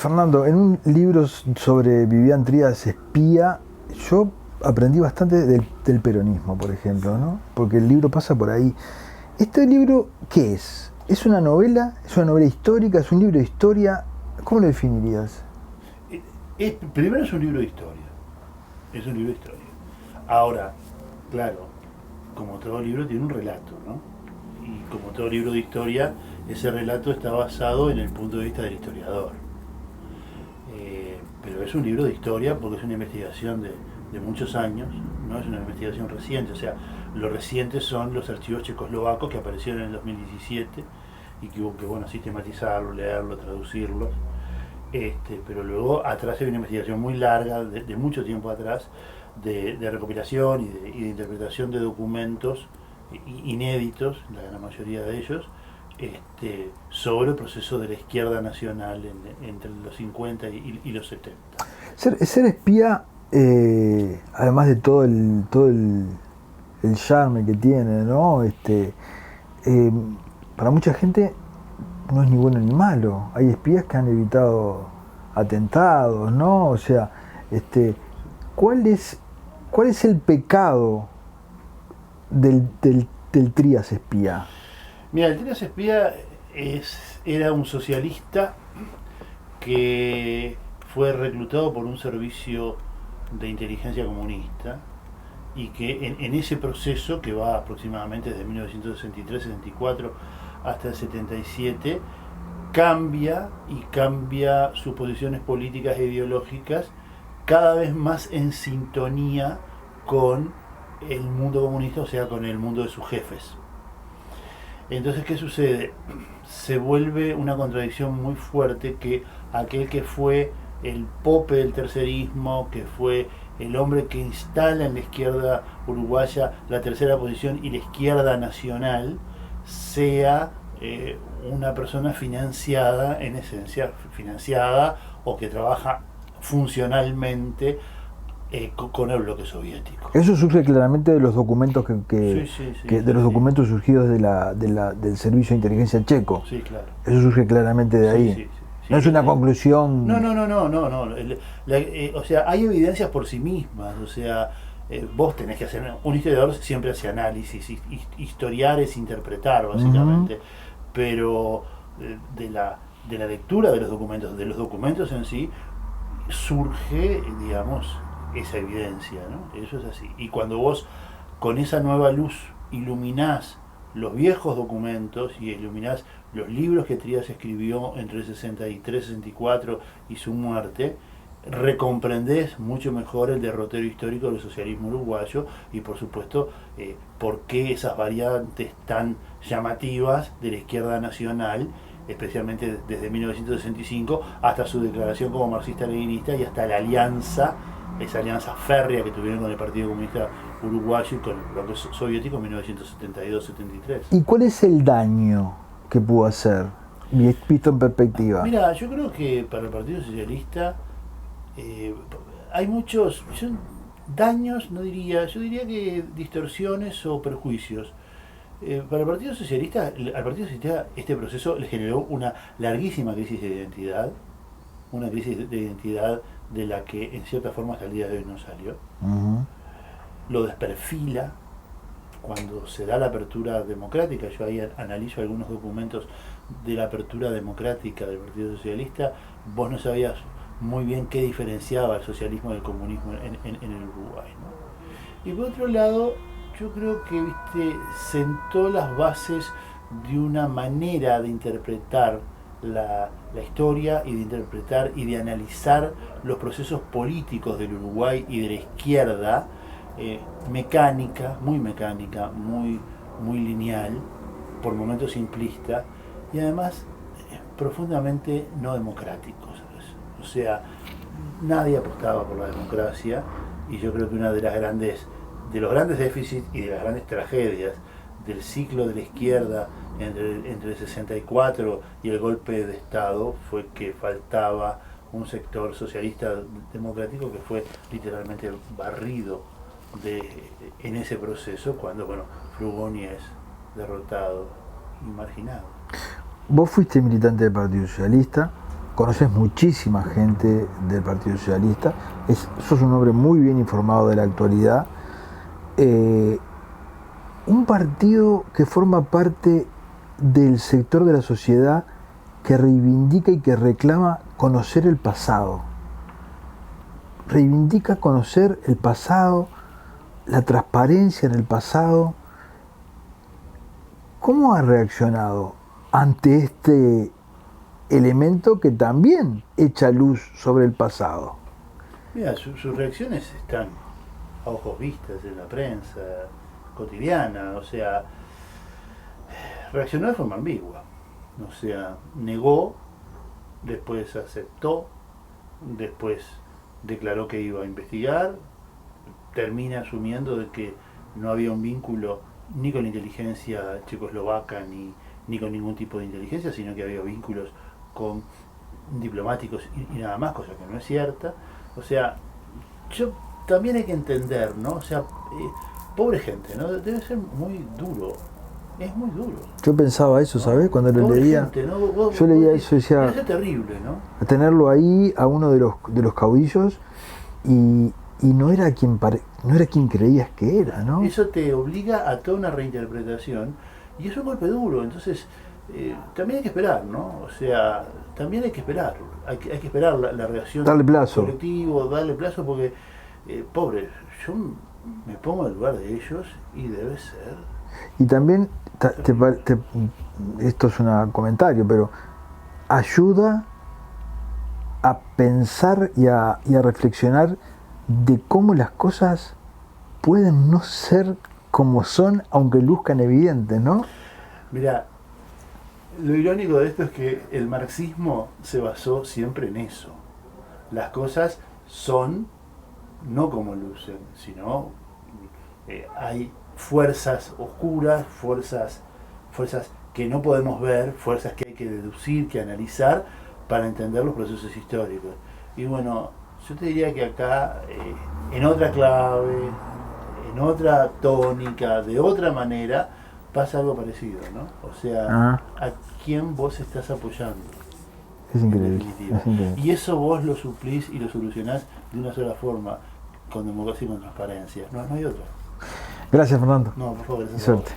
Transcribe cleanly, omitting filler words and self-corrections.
Fernando, en un libro sobre Vivian Trías Espía, yo aprendí bastante del peronismo, por ejemplo, ¿no? Porque el libro pasa por ahí. ¿Este libro qué es? ¿Es una novela? ¿Es una novela histórica? ¿Es un libro de historia? ¿Cómo lo definirías? Primero es un libro de historia. Es un libro de historia. Ahora, claro, como todo libro tiene un relato, ¿no? Y como todo libro de historia, ese relato está basado en el punto de vista del historiador. Pero es un libro de historia porque es una investigación de muchos años, no es una investigación reciente. O sea, lo reciente son los archivos checoslovacos que aparecieron en el 2017 y que hubo que, bueno, sistematizarlo, leerlo, traducirlos. Pero luego atrás hay una investigación muy larga, de mucho tiempo atrás, de recopilación y de interpretación de documentos inéditos, la gran mayoría de ellos, sobre el proceso de la izquierda nacional entre los 50 y los 70. Ser espía, además de el charme que tiene, ¿no? Para mucha gente no es ni bueno ni malo. Hay espías que han evitado atentados, ¿no? O sea, ¿cuál es el pecado del Trías Espía? Mira, el Trías Espía era un socialista que fue reclutado por un servicio de inteligencia comunista y que en ese proceso, que va aproximadamente desde 1963-64 hasta el 77, cambia sus posiciones políticas e ideológicas cada vez más en sintonía con el mundo comunista, o sea, con el mundo de sus jefes. Entonces, ¿qué sucede? Se vuelve una contradicción muy fuerte que aquel que fue el pope del tercerismo, que fue el hombre que instala en la izquierda uruguaya la tercera posición y la izquierda nacional, sea una persona financiada, en esencia financiada, o que trabaja funcionalmente con el bloque soviético. Eso surge claramente de los documentos los documentos surgidos del servicio de inteligencia checo. Sí, claro. Eso surge claramente de ahí. Sí, no es una conclusión. No. O sea, hay evidencias por sí mismas. O sea, vos tenés que hacer. Un historiador siempre hace análisis. Historiar es interpretar, básicamente. Pero de la lectura de los documentos en sí, surge, digamos, esa evidencia, ¿no? Eso es así. Y cuando vos con esa nueva luz iluminás los viejos documentos y iluminás los libros que Trías escribió entre el 63, 64 y su muerte, recomprendés mucho mejor el derrotero histórico del socialismo uruguayo y, por supuesto, por qué esas variantes tan llamativas de la izquierda nacional, especialmente desde 1965 hasta su declaración como marxista-leninista y hasta la alianza, esa alianza férrea que tuvieron con el Partido Comunista Uruguayo y con el bloque soviético en 1972-73. ¿Y cuál es el daño que pudo hacer, visto en perspectiva? Mira, yo creo que para el Partido Socialista hay muchos daños, no diría, yo diría que distorsiones o perjuicios. Para el Partido Socialista, este proceso le generó una larguísima crisis de identidad, una crisis de identidad de la que en cierta forma hasta el día de hoy no salió. Lo desperfila cuando se da la apertura democrática. Yo ahí analizo algunos documentos de la apertura democrática del Partido Socialista. Vos no sabías muy bien qué diferenciaba el socialismo del comunismo en el Uruguay, ¿no? Y por otro lado, yo creo que sentó las bases de una manera de interpretar la historia y de interpretar y de analizar los procesos políticos del Uruguay y de la izquierda, mecánica, muy lineal, por momentos simplista y además profundamente no democrático, ¿sabes? O sea, nadie apostaba por la democracia y yo creo que una de los grandes déficits y de las grandes tragedias del ciclo de la izquierda entre el 64 y el golpe de Estado fue que faltaba un sector socialista democrático que fue literalmente barrido en ese proceso cuando, bueno, Frugoni es derrotado y marginado. Vos fuiste militante del Partido Socialista, conoces muchísima gente del Partido Socialista, sos un hombre muy bien informado de la actualidad. Un partido que forma parte del sector de la sociedad que reivindica y que reclama conocer el pasado. Reivindica conocer el pasado, la transparencia en el pasado. ¿Cómo ha reaccionado ante este elemento que también echa luz sobre el pasado? Mira, sus reacciones están a ojos vistas en la prensa cotidiana, o sea, reaccionó de forma ambigua, o sea, negó, después aceptó, después declaró que iba a investigar, termina asumiendo de que no había un vínculo ni con la inteligencia checoslovaca ni con ningún tipo de inteligencia, sino que había vínculos con diplomáticos y nada más, cosa que no es cierta. O sea, también hay que entender, ¿no? O sea, pobre gente, ¿no? Debe ser muy duro. Es muy duro. Yo pensaba eso, ¿sabes? Cuando lo Pobre leía, gente, ¿no? yo leía eso y decía, debe ser terrible, ¿no? tenerlo ahí a uno de los caudillos y no era quien creías que era, ¿no? Eso te obliga a toda una reinterpretación y es un golpe duro. Entonces, también hay que esperar, ¿no? O sea, también hay que esperar. Hay que esperar la reacción Darle plazo. del colectivo, darle plazo, porque, pobre, yo me pongo en el lugar de ellos y debe ser. Y también, esto es un comentario, pero ayuda a pensar y a reflexionar de cómo las cosas pueden no ser como son, aunque luzcan evidentes, ¿no? Mira, lo irónico de esto es que el marxismo se basó siempre en eso. Las cosas son no como lucen, sino hay fuerzas oscuras, fuerzas que no podemos ver, fuerzas que hay que deducir, que analizar para entender los procesos históricos. Y bueno, yo te diría que acá, en otra clave, en otra tónica, de otra manera, pasa algo parecido, ¿no? O sea, ¿a quién vos estás apoyando? Es increíble, es increíble. Y eso vos lo suplís y lo solucionás de una sola forma, con democracia y con transparencia. No hay otra. Gracias, Fernando. No, por favor, gracias. Suerte.